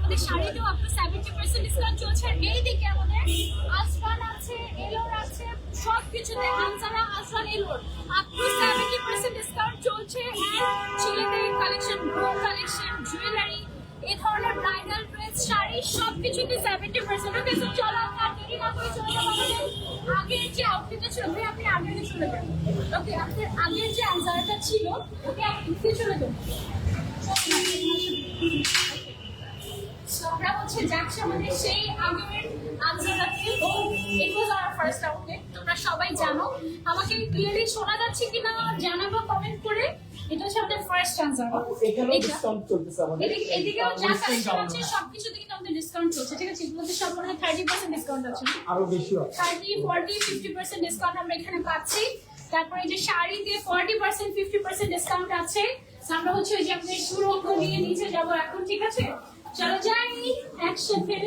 আমাদের শাড়িতেও up to 70% discount চলছে। আর এইদিকে আমাদের আসফান আছে, এলোর আছে, সবকিছুতে আনসারা আসফান এলোর আপ টু 70% ডিসকাউন্ট চলছে। আর ছেলেদের কালেকশন, গ্রো কালেকশন, জুয়েলারি, এই ধরনের ব্রাইডাল ড্রেস, শাড়ি সবকিছুতে 70%। ওকে, তো চলো আমরা দেরি না করে চলে যাবো আমাদের আগের যে আউটফিটটা ছিল। ভাই আপনি আগের চলে যান। ওকে, আমাদের আগের যে আনসারটা ছিল ওকে আপনি চলে যান। আমরা হচ্ছে যাচ্ছি আমাদের সেই আগের আনসারটাতে। ও ইট ওয়াজ आवर ফার্স্ট আউটলেট। তোমরা সবাই জানো, আমাকে ক্লিয়ারলি শোনা যাচ্ছে কিনা জানাবো কমেন্ট করে। এটা হচ্ছে আমাদের ফার্স্ট আনসার। এখানেও ডিসকাউন্ট চলতেছে আমাদের। এদিকেও যা কালেকশন আছে সবকিছুতে কিন্তু আমাদের ডিসকাউন্ট চলছে। ঠিক আছে, এগুলোতে সব মনে হয় 30% ডিসকাউন্ট আছে, আরো বেশি হয়। 30, 40, 50% ডিসকাউন্ট আমরা এখানে পাচ্ছি। তারপরে এই যে শাড়িতে 40%, 50% ডিসকাউন্ট আছে। আমরা হচ্ছে ওই যে আমাদের সুরঙ্গ দিয়ে নিচে যাবো এখন। ঠিক আছে, চলো যাই একসাথে।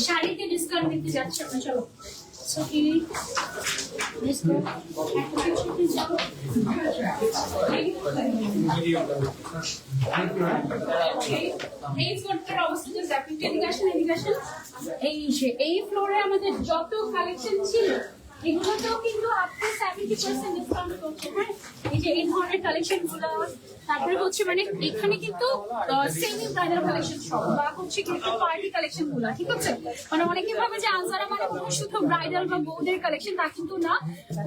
শাড়িতে ডিসকাউন্ট দিতে যাচ্ছি আমরা, চলো। সকি ডিসকাউন্ট একসাথে যাও। এই ফ্লোরটার অবস্থা যে অ্যাপ্লিকেশন এডুকেশন, এই ফ্লোরে আমাদের যত কালেকশন ছিল এগুলোতেও কিন্তু আপ টু 70% ডিসকাউন্ট করছে। হ্যাঁ, এই যে এই ধরনের কালেকশন গুলো, তারপরে হচ্ছে মানে এখানে কিন্তু সেমি ব্রাইডাল কালেকশন সব, বা হচ্ছে কিন্তু পার্টি কালেকশন গুলো। ঠিক আছে, মানে অনেকে ভাবে যে আনসারা মানে শুধু ব্রাইডাল বা বউদের কালেকশন, তা কিন্তু না।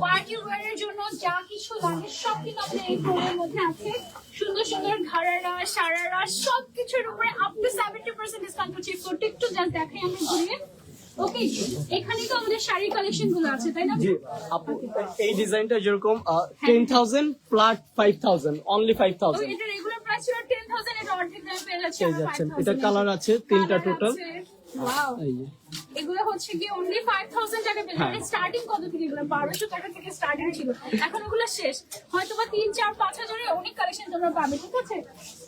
পার্টি ওয়্যারের জন্য যা কিছু লাগে সব কিন্তু আমাদের এই ফ্লোরের মধ্যে আছে। সুন্দর সুন্দর ঘাড়ারা, সারারা সবকিছুর উপরে আপ টু 70% ডিসকাউন্ট করছে। ফ্লোরটা একটু জাস্ট দেখাই আমরা ঘুরিয়ে। ওকে, এখানে তো আমাদের শাড়ি কালেকশন গুলো আছে, তাই না? জি আপু, এই ডিজাইনটা যেরকম 10,000 ফ্ল্যাট 5,000, অনলি 5,000 এটা রেগুলার প্রাইস ছিল 10,000, এটা অর্ধেক দামে পেয়ে যাচ্ছে পেয়ে যাচ্ছেন। এটা কালার আছে তিনটা টোটাল। ওয়াও, এগুলো হচ্ছে কি অনলি 5,000 টাকা পেয়ে যাচ্ছে। স্টার্টিং কত থেকে? এগুলো 1200 টাকা থেকে স্টার্টিং ছিল, এখন ওগুলো শেষ। হয়তো বা 3, 4, 5 হাজারের অনেক কালেকশন তোমরা পাবে। ঠিক আছে,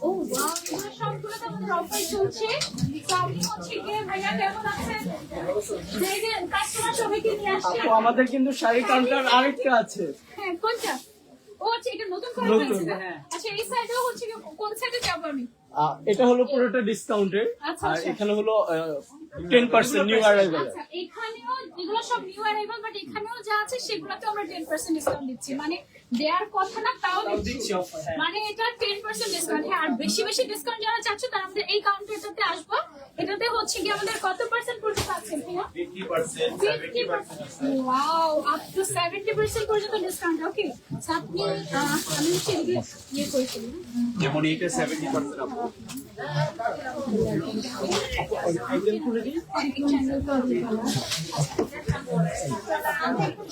ও ওয়াও, এগুলো সবগুলোতে আমাদের অফার চলছে। স্টার্টিং হচ্ছে কি ভাইয়া কেমন আছেন? যে কাস্টমার সবাইকে নিয়ে আসছে। আপু আমাদের কিন্তু শাড়ি কাউন্টার আরেকটা আছে। হ্যাঁ, কোনটা? ও আচ্ছা, এটা নতুন করে নতুন, হয়েছে। হ্যাঁ। আচ্ছা, এই সাইডেও হচ্ছে কি, কোন সাইডে যাবো আমি? এটা হলো পুরোটা ডিসকাউন্টের, আচ্ছা, আর আচ্ছা। এখানে হলো 10% নিউ অ্যারাইভাল। আচ্ছা, এখানেও এগুলো সব নিউ অ্যারাইভাল, বাট এখানেও যা আছে সেগুলোতে আমরা 10% ডিসকাউন্ট দিচ্ছি। মানে দেয়ার কথা না, তাও দিচ্ছি। মানে এটা 10% ডিসকাউন্ট। হ্যাঁ, আর বেশি বেশি ডিসকাউন্ট যারা চাচ্ছ তারা আমাদের এই কাউন্টারটাতে আসবো। এটাতে হচ্ছে কি আমাদের কত পার্সেন্ট পর্যন্ত আছে? 50%, 70%। ওয়াও, আপ টু 70% পর্যন্ত ডিসকাউন্ট। ওকে, আপনি আমি সেদিকে ইয়ে করেছিলাম। যেমন এইটা 70% আপু।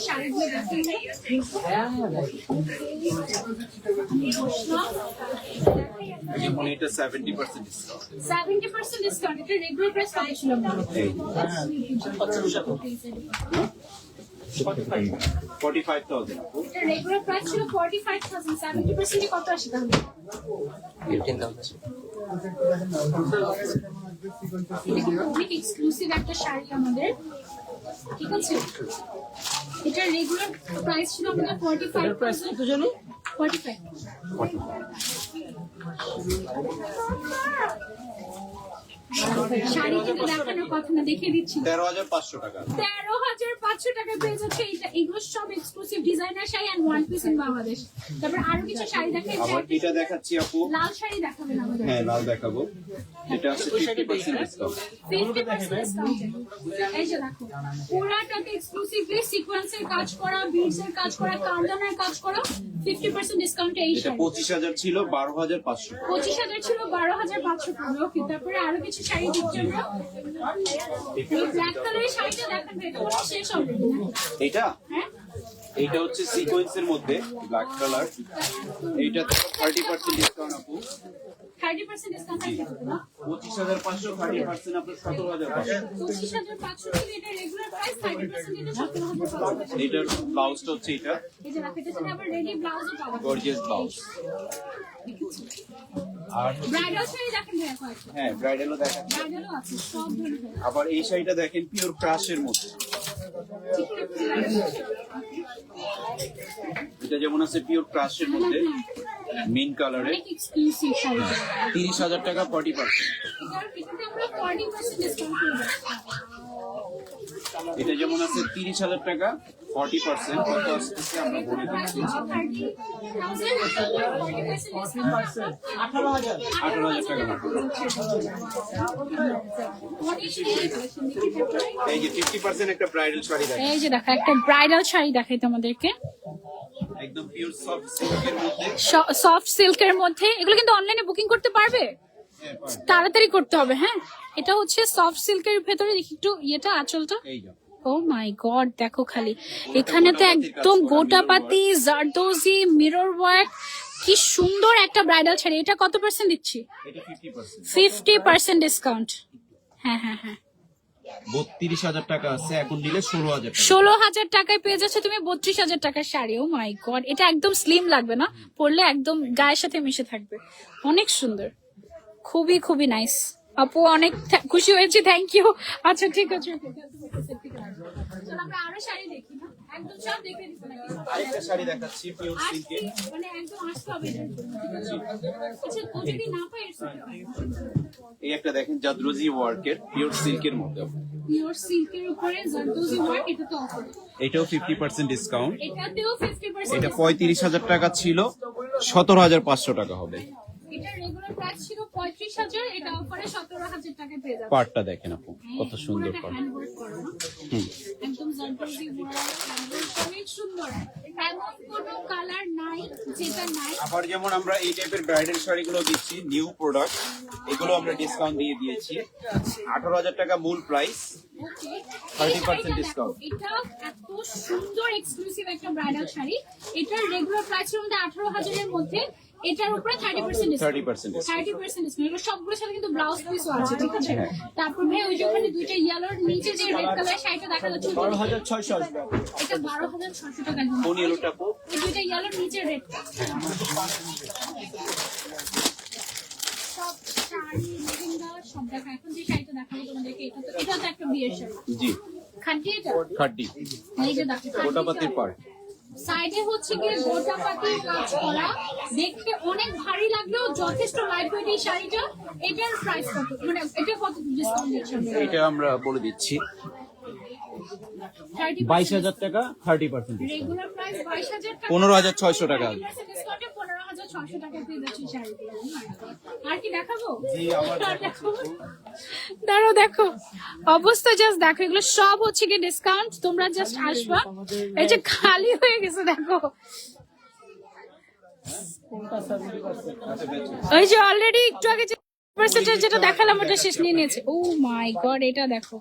শাড়িগুলো দেখেন। যেমন এটা 70% ডিসকাউন্ট। 70% ডিসকাউন্ট। এটা রেগুলার প্রাইস কত ছিল? 45,000 আপু। এটা রেগুলার প্রাইস ছিল 45,000, 70% কত আসে তাহলে? 15,000 এটা অনেক এক্সক্লুসিভ একটা শাড়ি আমাদের। ঠিক আছে, এটা রেগুলার প্রাইস ছিল আমাদের 45,000। প্রাইস কত জানি? 45। শাড়ি কিন্তু দেখানোর কথা না, দেখিয়ে দিচ্ছি। 13,500 টাকা। 13,500 টাকা পেয়ে যাচ্ছে। এগুলো সব exclusive designer sari and one piece in Bangladesh. তারপর আরো কিছু শাড়ি দেখাই। আবার এটা দেখাচ্ছি আপু। লাল শাড়ি দেখাবেন আমাদের? হ্যাঁ, লাল দেখাবো। এটা আছে 50% ডিসকাউন্ট। 50% ডিসকাউন্ট। এই যে দেখো, পুরাটাতে এক্সক্লুসিভলি সিকোয়েন্সের কাজ করা, বিডস এর কাজ করা, কাঁদানার কাজ করা, 50% ডিসকাউন্টে এই এটা শাড়ি। 25,000 ছিল, 12,500। 25,000 ছিল, 12,500 টাকা। ওকে, তারপরে আরো কিছু শাড়ি দিচ্ছি আমরা। এই ব্ল্যাক কালারের শাড়িটা দেখেন, এটা মনে হয় শেষ অলরেডি না? এটা হ্যাঁ, এইটা হচ্ছে সিকোয়েন্সের মধ্যে ব্ল্যাক কালার। এইটা 30% ডিসকাউন্ট আপু। 30% ডিসকাউন্ট আছে তো না? 25,500, 30% আপনার 17,500। 25,500 ছিল, এটা রেগুলার প্রাইস। 30% এটা 17,500। এইটার ব্লাউজটা হচ্ছে এটা, এই যে দেখো, এটার সাথে আবার রেডি ব্লাউজও পাওয়া যায়। Gorgeous blouse. আর ব্রাইডাল শাড়ি দেখেন ভাইয়া কয়েকটা। হ্যাঁ, ব্রাইডালও দেখেন। ব্রাইডালও আছে, সব ধরনের। আবার এই শাড়িটা দেখেন, পিওর ক্রাশের মধ্যে। এটা যেমন আছে পিওর ক্রাশের মধ্যে, মিন কালারে অনেক এক্সক্লুসিভ শাড়ি। 30,000 টাকা 40%। এটাতে আমরা 40% ডিসকাউন্ট করব। এটা যেমন আছে 30,000 টাকা 40% কত আসছে আমরা বলে দিচ্ছি। 18,000 টাকা মাত্র। এই যে 50% একটা ব্রাইডাল শাড়ি দেখেন, এই যে দেখো একটা ব্রাইডাল শাড়ি দেখাই তোমাদেরকে, একদম পিওর সফট সিল্কের মধ্যে। সফট সিল্কের মধ্যে। এগুলো কিন্তু অনলাইনে বুকিং করতে পারবে, তাড়াতাড়ি করতে হবে। হ্যাঁ, এটা হচ্ছে সফট সিল্কের ভেতরে, দেখি একটু ইয়েটা আঁচলটা। এই যে ও মাই গড, দেখো খালি এখানে তো একদম গোটাপাতি জারদোজি মিরর ওয়ার্ক, কি সুন্দর একটা ব্রাইডাল শাড়ি। এটা কত পার্সেন্ট দিচ্ছি? এটা 50%। 50% ডিসকাউন্ট। হ্যাঁ হ্যাঁ হ্যাঁ, 32,000 টাকা আছে, এখন নিলে 16,000 টাকা। 16,000 টাকায় পেয়ে যাচ্ছে তুমি 32,000 টাকার শাড়ি। ও মাই গড, এটা একদম স্লিম লাগবে না, পরলে একদম গায়ের সাথে মিশে থাকবে, অনেক সুন্দর, খুবই খুবই নাইস। আপু অনেক খুশি হয়েছি, থ্যাংক ইউ। আচ্ছা ঠিক আছে, চলো আমরা আরো শাড়ি দেখি না, একদম সব দেখে দিতে নাকি? আরেকটা শাড়ি দেখাচ্ছি পিওর সিল্কে। মানে একদম আসতে হবে এটার জন্য। আচ্ছা, ও যদি না পায় এর সাথে এই একটা দেখেন জাদরোজি ওয়ার্কের পিওর সিল্কের মধ্যে, পিওর সিল্কের উপরে জারদোজি ওয়ার্ক, এটা তো অফার। এটাও 50% ডিসকাউন্ট। এটাতেও 50%। এটা 35,000 টাকা ছিল, 17,500 টাকা হবে। এটা রেগুলার প্রাইস ছিল 35,000, এটা অফারে 17,000 টাকায় পেয়ে যাচ্ছে। পার্টটা দেখেন আপু কত সুন্দর পুরোটা পার্ট। হ্যান্ডওয়ার্ক করা না? একদম জারদোজি ওয়ার্ক, অনেক সুন্দর। এমন কোনো কালার নাই যেটা নাই। আবার যেমন আমরা এই টাইপের ব্রাইডাল শাড়িগুলো দিচ্ছি নিউ প্রোডাক্ট, এগুলো আমরা ডিসকাউন্ট দিয়ে দিয়েছি। 18,000 টাকা মূল প্রাইস, ওকে, 30% ডিসকাউন্ট। এটা এত সুন্দর এক্সক্লুসিভ একটা ব্রাইডাল শাড়ি। এটার রেগুলার প্রাইসের মধ্যে 18,000 এর মধ্যে, এটার উপরে 30% ডিসকাউন্ট। 30% ডিসকাউন্ট। 30% ডিসকাউন্ট। এগুলো সবগুলোর সাথে কিন্তু ব্লাউজ পিসও আছে, ঠিক আছে? তারপর ভাই ওই যে ওখানে দুইটা ইয়েলোর নিচে যে রেড কালার শাড়িটা দেখা যাচ্ছে, 12,600 আসবে। এটা 12,600 টাকা। কোন ইয়েলোটা আপু? এই দুইটা ইয়েলোর নিচে রেড। সব শাড়ি লেহেঙ্গা সব দেখা। এখন যে শাড়িটা দেখাবো তোমাদেরকে, এটা তো একটা বিয়ের শাড়ি। জি খাটি এটা। খাড্ডি এই যে দেখো গোটাপাতির পার্ট। সাইডে হচ্ছে গিয়ে গোটাপাতি কাজ করা, দেখতে অনেক ভারী লাগলেও যথেষ্ট লাইট ওয়েট এই শাড়িটা। এটার প্রাইস কত, মানে এটা কত ডিসকাউন্ট দিচ্ছেন? এটা আমরা বলে দিচ্ছি 30%। 22,000 টাকা 30% ডিসকাউন্ট। রেগুলার প্রাইস 22,000 টাকা, 15,600 টাকা। 30% ডিসকাউন্টে 15,600 টাকা পেয়ে যাচ্ছে শাড়িগুলো। আর কি দেখাবো? জি, আবার আর দেখাবো? দাঁড়াও, দেখো অবস্থা জাস্ট দেখো, এগুলো সব হচ্ছে কি ডিসকাউন্ট। তোমরা জাস্ট আসবা, এই যে খালি হয়ে গেছে দেখো, ওই যে অলরেডি একটু আগে যে পার্সেন্টেজ যেটা দেখালাম ওটা শেষ নিয়ে নিয়েছে। ও মাই গড, এটা দেখো,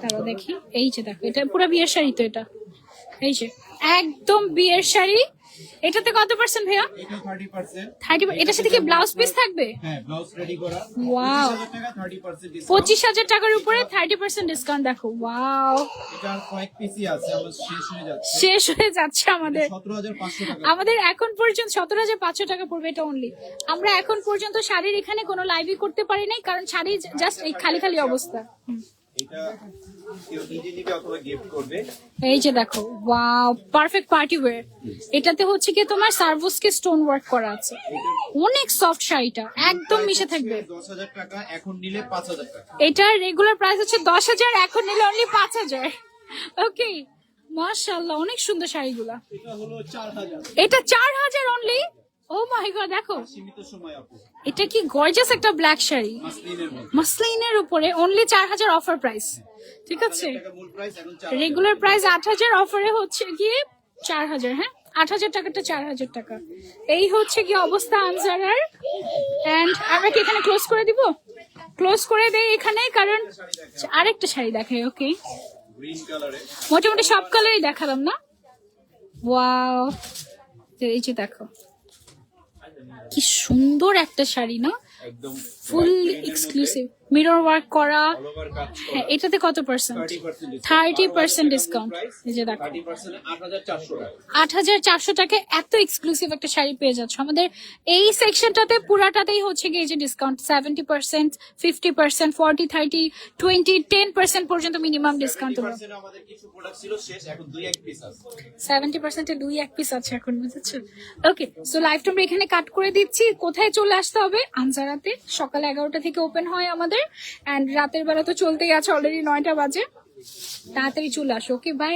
তারপর দেখি, এই যে দেখো, এটা পুরো বিয়ের শাড়ি তো, এটা এই যে একদম বিয়ের শাড়ি। এটাতে কত পার্সেন্ট ভাইয়া? এটা 30%। 30। এটার সাথে কি ব্লাউজ পিস থাকবে? হ্যাঁ, ব্লাউজ রেডি করা। ওয়াও, 25,000 টাকা 30% ডিসকাউন্ট। 25,000 টাকার উপরে 30% ডিসকাউন্ট। দেখো ওয়াও, এটা কয়েক পিসই আছে, আমার শেষ হয়ে যাচ্ছে। শেষ হয়ে যাচ্ছে আমাদের। 17,500 টাকা। আমাদের এখন পর্যন্ত 17,500 টাকা পড়বে এটা অনলি। আমরা এখন পর্যন্ত শাড়ির এখানে কোনো লাইভই করতে পারি নাই, কারণ শাড়ি জাস্ট এই খালি খালি অবস্থা। এটা কেউ নিজে নিবে অথবা গিফট করবে। এই যে দেখো, ওয়াও, পারফেক্ট পার্টি ওয়্যার। এটাতে হচ্ছে কি তোমার সার্ভোসকে স্টোন ওয়ার্ক করা আছে, অনেক সফট শাড়িটা, একদম মিশে থাকবে। 10,000 টাকা, এখন নিলে 5,000 টাকা। এটার রেগুলার প্রাইস হচ্ছে 10,000, এখন নিলে অনলি 5,000। ওকে, মাশাআল্লাহ, অনেক সুন্দর শাড়িগুলা। এটা হলো 4,000। এটা 4,000 অনলি। ও মাই গড, দেখো সীমিত সময় আপু, এটা কি গর্জিয়াস একটা ব্ল্যাক শাড়ি, মাসলিনের মধ্যে। মাসলিনের উপরে অনলি 4,000 অফার প্রাইস, ঠিক আছে? টাকা মূল প্রাইস, এখন 4,000। রেগুলার প্রাইস 8,000, অফারে হচ্ছে গিয়ে 4,000। হ্যাঁ, 8,000 টাকাটা 4,000 টাকা। এই হচ্ছে কি অবস্থা আনজারার। এন্ড আমরা কি এখানে ক্লোজ করে দিব? ক্লোজ করে দেই এখানে, কারণ আরেকটা শাড়ি দেখাই। ওকে, গ্রিন কালারে। মোটামুটি সব কালারই দেখালাম না? ওয়াও, এই যে দেখো কি সুন্দর একটা শাড়ি না, একদম ফুল এক্সক্লুসিভ। মিরর ওয়ার্ক করা। অল ওভার কাজ হ্যাঁ, এটাতে কত পার্সেন্ট? 30% 30% ডিসকাউন্ট। এই যে দেখো 30% 8400 টাকা। 8400 টাকায় এত এক্সক্লুসিভ একটা শাড়ি পেয়ে যাচ্ছ। আমাদের এই সেকশনটাতে পুরাটাতেই হচ্ছে গিয়ে যে ডিসকাউন্ট 70%, 50%, 40, 30, 20, 10% পর্যন্ত মিনিমাম ডিসকাউন্ট। 70% আমাদের কিছু প্রোডাক্ট ছিল শেষ, এখন 2-1 পিস আছে। 70% 2-1 পিস আছে এখন, বুঝেছো? ওকে, সো লাইভটা আমরা এখানে কাট করে দিচ্ছি। কোথায় চলে আসতে হবে? আনসারাতে সকাল 11টা থেকে ওপেন হয় আমাদের, এন্ড রাতের বেলা তো চলতেই আছে, অলরেডি 9টা বাজে। তাড়াতাড়ি চলে আসো। ওকে, বাই।